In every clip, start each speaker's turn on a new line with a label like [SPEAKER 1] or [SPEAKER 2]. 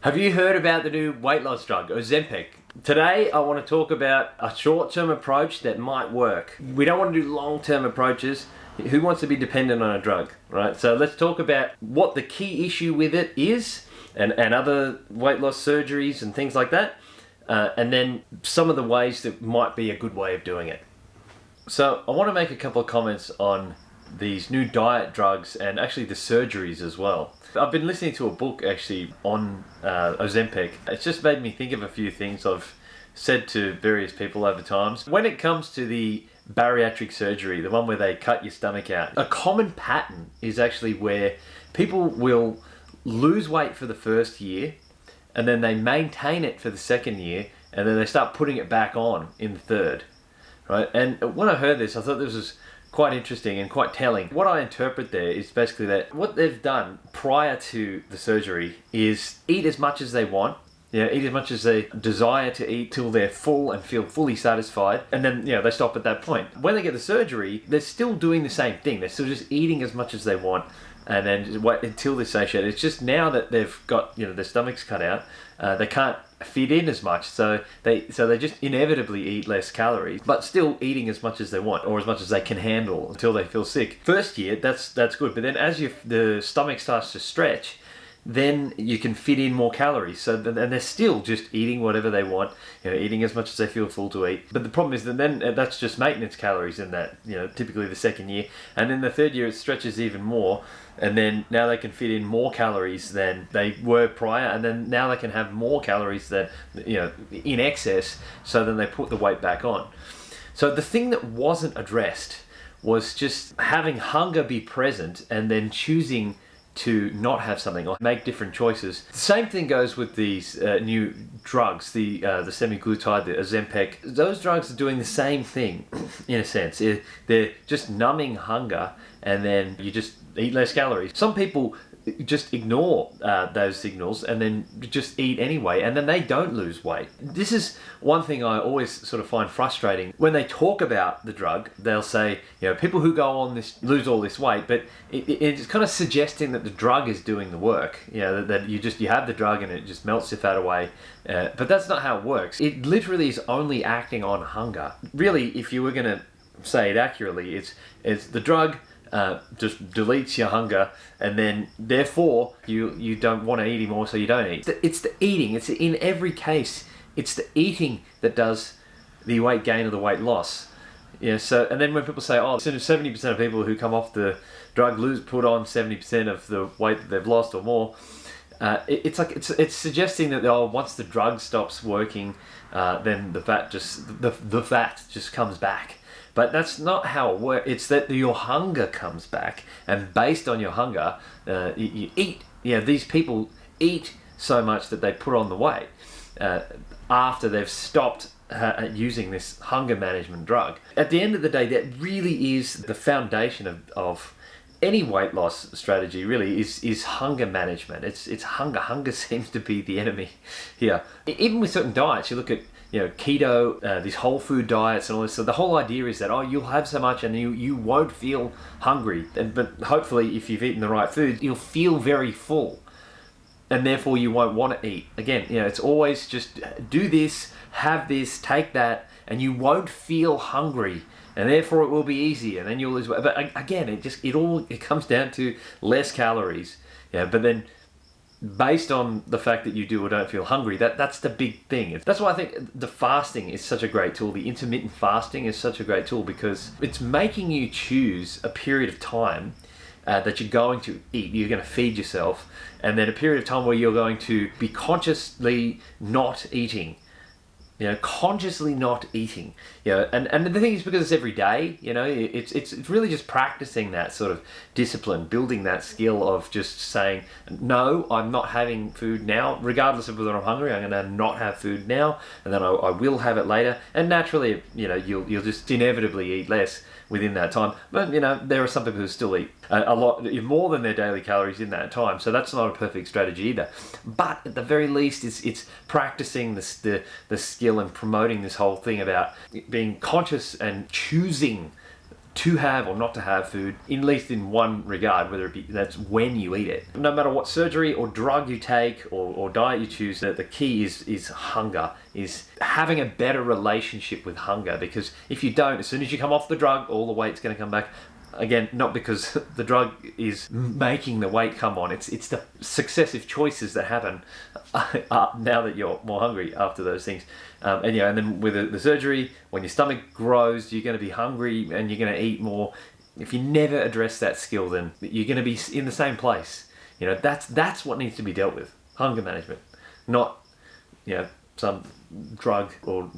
[SPEAKER 1] Have you heard about the new weight loss drug, Ozempic? Today I want to talk about a short-term approach that might work. We don't want to do long-term approaches. Who wants to be dependent on a drug, right? So let's talk about what the key issue with it is and other weight loss surgeries and things like that. And then some of the ways that might be a good way of doing it. So I want to make a couple of comments on these new diet drugs and actually the surgeries as well. I've been listening to a book actually on Ozempic. It's just made me think of a few things I've said to various people over times. When it comes to the bariatric surgery, the one where they cut your stomach out, a common pattern is actually where people will lose weight for the first year and then they maintain it for the second year and then they start putting it back on in the third, right? And when I heard this, I thought this was quite interesting and quite telling. What I interpret there is basically that what they've done prior to the surgery is eat as much as they want, eat as much as they desire to eat till they're full and feel fully satisfied, and then they stop at that point. When they get the surgery, they're still doing the same thing. They're still just eating as much as they want and then just wait until they're satiated. It's just now that they've got their stomachs cut out, they can't fit in as much, so they just inevitably eat less calories, but still eating as much as they want or as much as they can handle until they feel sick. First year, that's good, but then as the stomach starts to stretch, then you can fit in more calories. So and they're still just eating whatever they want, eating as much as they feel full to eat. But the problem is that then that's just maintenance calories in that, typically the second year. And then the third year it stretches even more. And then now they can fit in more calories than they were prior. And then now they can have more calories than, in excess. So then they put the weight back on. So the thing that wasn't addressed was just having hunger be present and then choosing to not have something or make different choices. The same thing goes with these new drugs, the semaglutide, the Ozempic. Those drugs are doing the same thing in a sense. They're just numbing hunger and then you just eat less calories. Some people just ignore those signals and then just eat anyway, and then they don't lose weight. This is one thing I always sort of find frustrating. When they talk about the drug, they'll say, people who go on this lose all this weight, but it's kind of suggesting that the drug is doing the work. That you have the drug and it just melts your fat away. But that's not how it works. It literally is only acting on hunger. Really, if you were going to say it accurately, it's the drug just deletes your hunger, and then therefore you don't want to eat anymore, so you don't eat. It's the eating. It's in every case. It's the eating that does the weight gain or the weight loss. So and then when people say, 70% of people who come off the drug put on 70% of the weight that they've lost or more, it's suggesting that once the drug stops working, then the fat just comes back. But that's not how it works. It's that your hunger comes back, and based on your hunger, you eat. These people eat so much that they put on the weight after they've stopped using this hunger management drug. At the end of the day, that really is the foundation of any weight loss strategy. Really is hunger management. It's hunger. Hunger seems to be the enemy here. Even with certain diets, you look at keto, these whole food diets and all this. So the whole idea is that you'll have so much and you won't feel hungry. But hopefully, if you've eaten the right food, you'll feel very full, and therefore you won't want to eat. Again, it's always just do this, have this, take that, and you won't feel hungry, and therefore it will be easy, and then you'll lose weight. But again, it comes down to less calories. But then, based on the fact that you do or don't feel hungry, that's the big thing. That's why I think the fasting is such a great tool. The intermittent fasting is such a great tool because it's making you choose a period of time that you're going to eat. You're going to feed yourself, and then a period of time where you're going to be consciously not eating. Consciously not eating. And the thing is, because it's every day, it's really just practicing that sort of discipline, building that skill of just saying, no, I'm not having food now, regardless of whether I'm hungry. I'm going to not have food now, and then I will have it later. And naturally, you'll just inevitably eat less within that time. But there are some people who still eat a lot more than their daily calories in that time. So that's not a perfect strategy either. But at the very least, it's practicing the skill and promoting this whole thing about being conscious and choosing to have or not to have food, at least in one regard, whether it be that's when you eat it. No matter what surgery or drug you take or diet you choose, the key is hunger, is having a better relationship with hunger, because if you don't, as soon as you come off the drug, all the weight's going to come back. Again, not because the drug is making the weight come on, it's the successive choices that happen now that you're more hungry after those things. And then with the surgery, when your stomach grows, you're going to be hungry and you're going to eat more. If you never address that skill, then you're going to be in the same place. That's what needs to be dealt with. Hunger management, not some drug or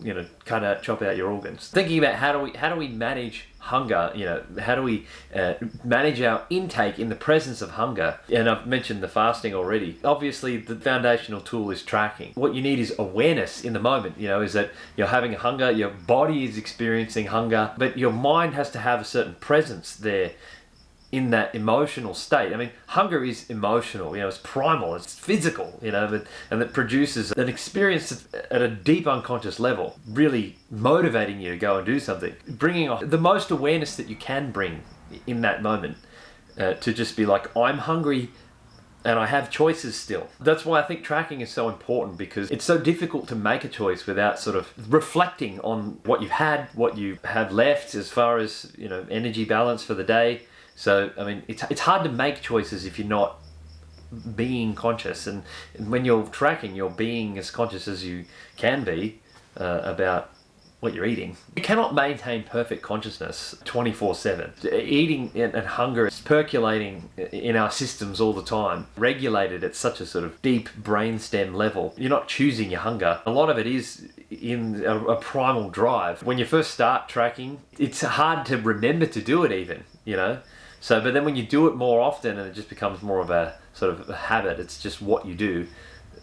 [SPEAKER 1] chop out your organs. Thinking about how do we manage hunger, how do we manage our intake in the presence of hunger. And I've mentioned the fasting already. Obviously the foundational tool is tracking. What you need is awareness in the moment, is that you're having a hunger, your body is experiencing hunger, but your mind has to have a certain presence there in that emotional state. I mean, hunger is emotional, it's primal, it's physical, and it produces an experience at a deep unconscious level, really motivating you to go and do something. Bringing the most awareness that you can bring in that moment to just be like, I'm hungry and I have choices still. That's why I think tracking is so important, because it's so difficult to make a choice without sort of reflecting on what you've had, what you have left as far as, energy balance for the day. So, I mean, it's hard to make choices if you're not being conscious. And when you're tracking, you're being as conscious as you can be about what you're eating. You cannot maintain perfect consciousness 24/7. Eating and hunger is percolating in our systems all the time, regulated at such a sort of deep brainstem level. You're not choosing your hunger. A lot of it is in a primal drive. When you first start tracking, it's hard to remember to do it even, So, but then when you do it more often and it just becomes more of a sort of a habit, it's just what you do,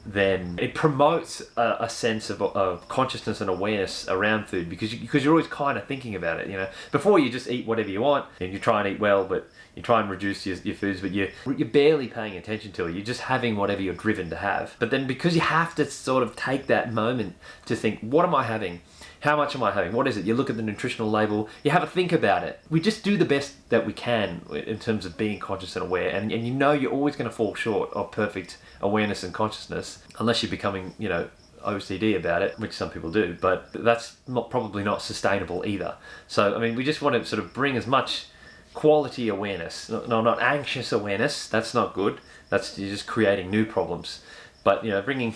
[SPEAKER 1] then it promotes a sense of consciousness and awareness around food, because you're always kind of thinking about it, Before, you just eat whatever you want and you try and eat well, but you try and reduce your foods, but you're barely paying attention to it. You're just having whatever you're driven to have. But then because you have to sort of take that moment to think, what am I having? How much am I having? What is it? You look at the nutritional label, you have a think about it. We just do the best that we can in terms of being conscious and aware. And you're always going to fall short of perfect awareness and consciousness, unless you're becoming, OCD about it, which some people do. But that's probably not sustainable either. So, I mean, we just want to sort of bring as much quality awareness, not anxious awareness. That's not good. You're just creating new problems. But, bringing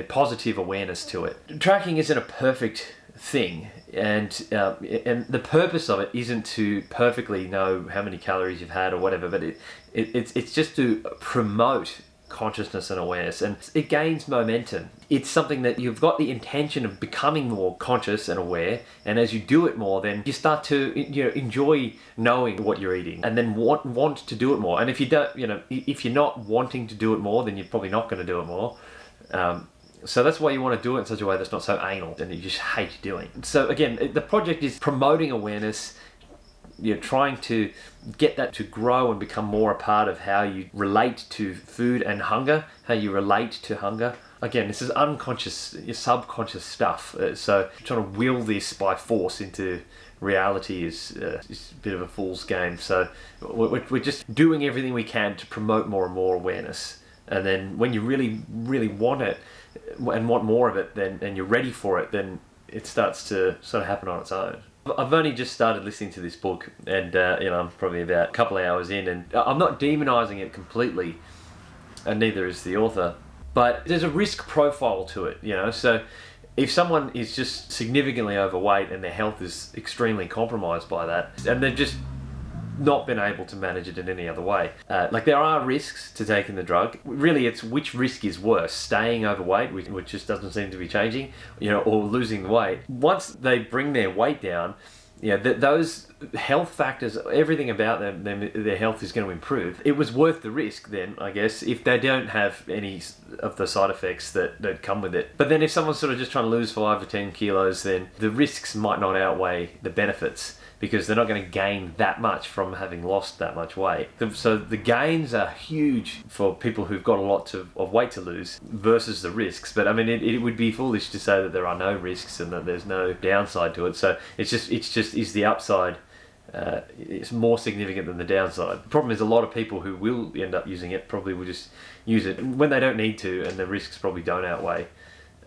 [SPEAKER 1] positive awareness to it. Tracking isn't a perfect thing, and the purpose of it isn't to perfectly know how many calories you've had or whatever, but it's just to promote consciousness and awareness, and it gains momentum. It's something that you've got the intention of becoming more conscious and aware, and as you do it more, then you start to enjoy knowing what you're eating, and then want to do it more. And if you don't, if you're not wanting to do it more, then you're probably not going to do it more. So that's why you want to do it in such a way that's not so anal and you just hate doing. So again, the project is promoting awareness, trying to get that to grow and become more a part of how you relate to food and hunger, how you relate to hunger. Again, this is unconscious, your subconscious stuff. So trying to will this by force into reality is a bit of a fool's game. So we're just doing everything we can to promote more and more awareness. And then when you really, really want it and want more of it, and you're ready for it, then it starts to sort of happen on its own. I've only just started listening to this book, and I'm probably about a couple of hours in, and I'm not demonizing it completely, and neither is the author, but there's a risk profile to it, so if someone is just significantly overweight and their health is extremely compromised by that, and they've just not been able to manage it in any other way. There are risks to taking the drug. Really, it's which risk is worse, staying overweight, which just doesn't seem to be changing, or losing the weight. Once they bring their weight down, those health factors, everything about them, their health is going to improve. It was worth the risk then, I guess, if they don't have any of the side effects that come with it. But then if someone's sort of just trying to lose 5 or 10 kilos, then the risks might not outweigh the benefits, because they're not going to gain that much from having lost that much weight. So the gains are huge for people who've got a lot of weight to lose versus the risks. But I mean, it would be foolish to say that there are no risks and that there's no downside to it. So it's just is the upside it's more significant than the downside. The problem is a lot of people who will end up using it probably will just use it when they don't need to, and the risks probably don't outweigh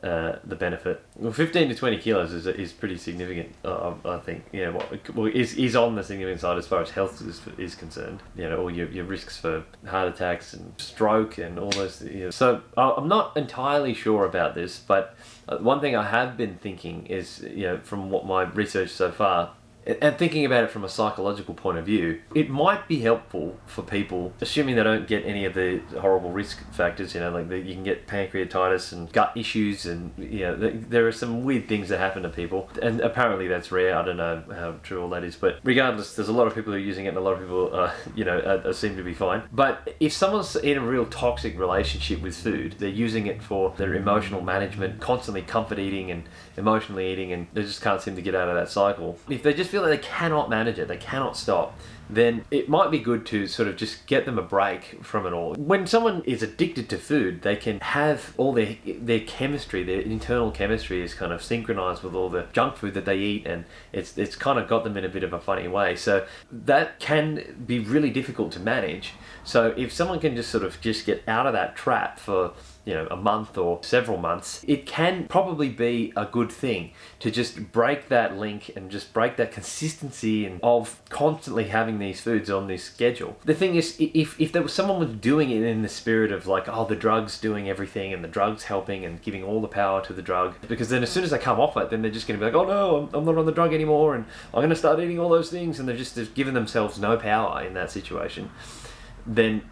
[SPEAKER 1] the benefit. Well, 15 to 20 kilos is pretty significant, I think. Is on the significant side as far as health is concerned. All your risks for heart attacks and stroke and all those. So I'm not entirely sure about this, but one thing I have been thinking is, from what my research so far, and thinking about it from a psychological point of view, it might be helpful for people, assuming they don't get any of the horrible risk factors, you can get pancreatitis and gut issues, and there are some weird things that happen to people, and apparently that's rare. I don't know how true all that is, but regardless, there's a lot of people who are using it, and a lot of people seem to be fine. But if someone's in a real toxic relationship with food, they're using it for their emotional management, constantly comfort eating and emotionally eating, and they just can't seem to get out of that cycle. If they just feel like they cannot manage it, they cannot stop, then it might be good to sort of just get them a break from it all. When someone is addicted to food, they can have all their chemistry, their internal chemistry is kind of synchronized with all the junk food that they eat, and it's kind of got them in a bit of a funny way. So that can be really difficult to manage. So if someone can just get out of that trap for a month or several months, it can probably be a good thing to just break that link and just break that consistency and of constantly having these foods on this schedule. The thing is, if there was someone was doing it in the spirit of like, oh, the drug's doing everything and the drug's helping and giving all the power to the drug, because then as soon as they come off it, then they're just going to be like, oh no, I'm not on the drug anymore, and I'm going to start eating all those things, and they've given themselves no power in that situation, then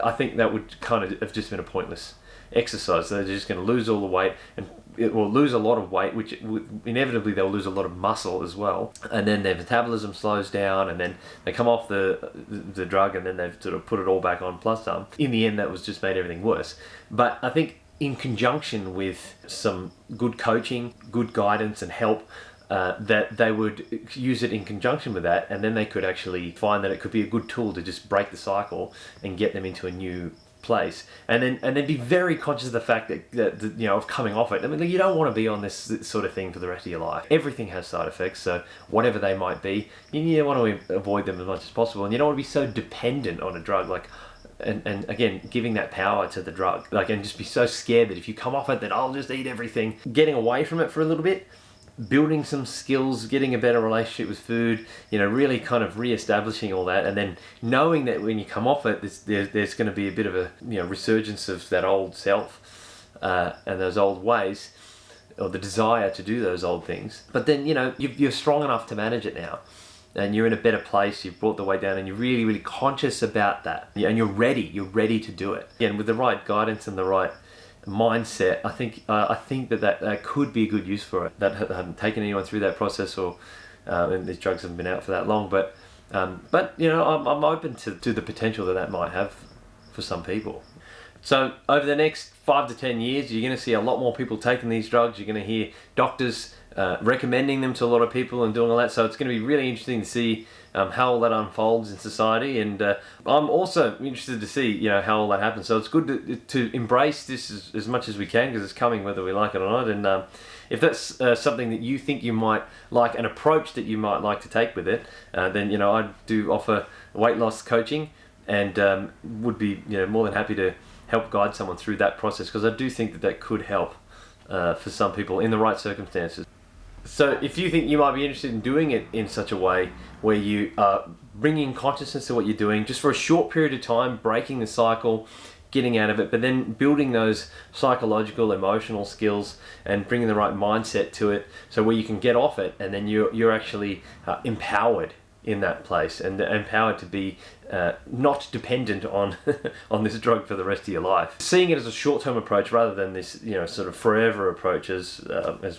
[SPEAKER 1] I think that would kind of have just been a pointless exercise. So they're just going to lose all the weight, and it will lose a lot of weight, which inevitably they'll lose a lot of muscle as well, and then their metabolism slows down, and then they come off the drug, and then they've sort of put it all back on plus some. In the end, that was just made everything worse. But I think in conjunction with some good coaching, good guidance and help, that they would use it in conjunction with that, and then they could actually find that it could be a good tool to just break the cycle and get them into a new place, and then be very conscious of the fact that of coming off it. I mean, you don't want to be on this sort of thing for the rest of your life. Everything has side effects, so whatever they might be, you want to avoid them as much as possible, and you don't want to be so dependent on a drug, like. And again, giving that power to the drug, and just be so scared that if you come off it, then I'll just eat everything. Getting away from it for a little bit, building some skills, getting a better relationship with food, really kind of re-establishing all that, and then knowing that when you come off it, there's going to be a bit of a resurgence of that old self and those old ways, or the desire to do those old things. But then you're strong enough to manage it now, and you're in a better place. You've brought the weight down, and you're really, really conscious about that, and you're ready to do it. And with the right guidance and the right mindset, I think that could be a good use for it. That I haven't taken anyone through that process, or and these drugs haven't been out for that long, but I'm open to the potential that might have for some people. So over the next 5 to 10 years, you're going to see a lot more people taking these drugs. You're going to hear doctors recommending them to a lot of people and doing all that. So it's going to be really interesting to see how all that unfolds in society, and I'm also interested to see how all that happens. So it's good to embrace this as much as we can, because it's coming whether we like it or not. And if that's something that you think you might like, an approach that you might like to take with it, then I do offer weight loss coaching, and would be more than happy to help guide someone through that process, because I do think that could help for some people in the right circumstances. So if you think you might be interested in doing it in such a way where you are bringing consciousness to what you're doing just for a short period of time, breaking the cycle, getting out of it, but then building those psychological, emotional skills and bringing the right mindset to it, so where you can get off it, and then you're actually empowered in that place, and empowered to be not dependent on on this drug for the rest of your life. Seeing it as a short-term approach rather than this sort of forever approach as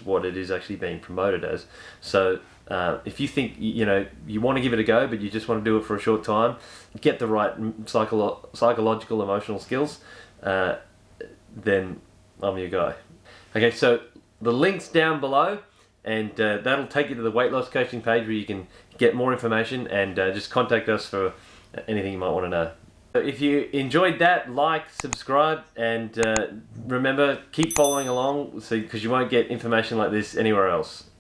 [SPEAKER 1] what it is actually being promoted as. So if you think you want to give it a go, but you just want to do it for a short time, get the right psychological, emotional skills, then I'm your guy. Okay, so the link's down below, and that'll take you to the weight loss coaching page where you can get more information, and just contact us for anything you might want to know. If you enjoyed that, like, subscribe, and remember, keep following along, because you won't get information like this anywhere else.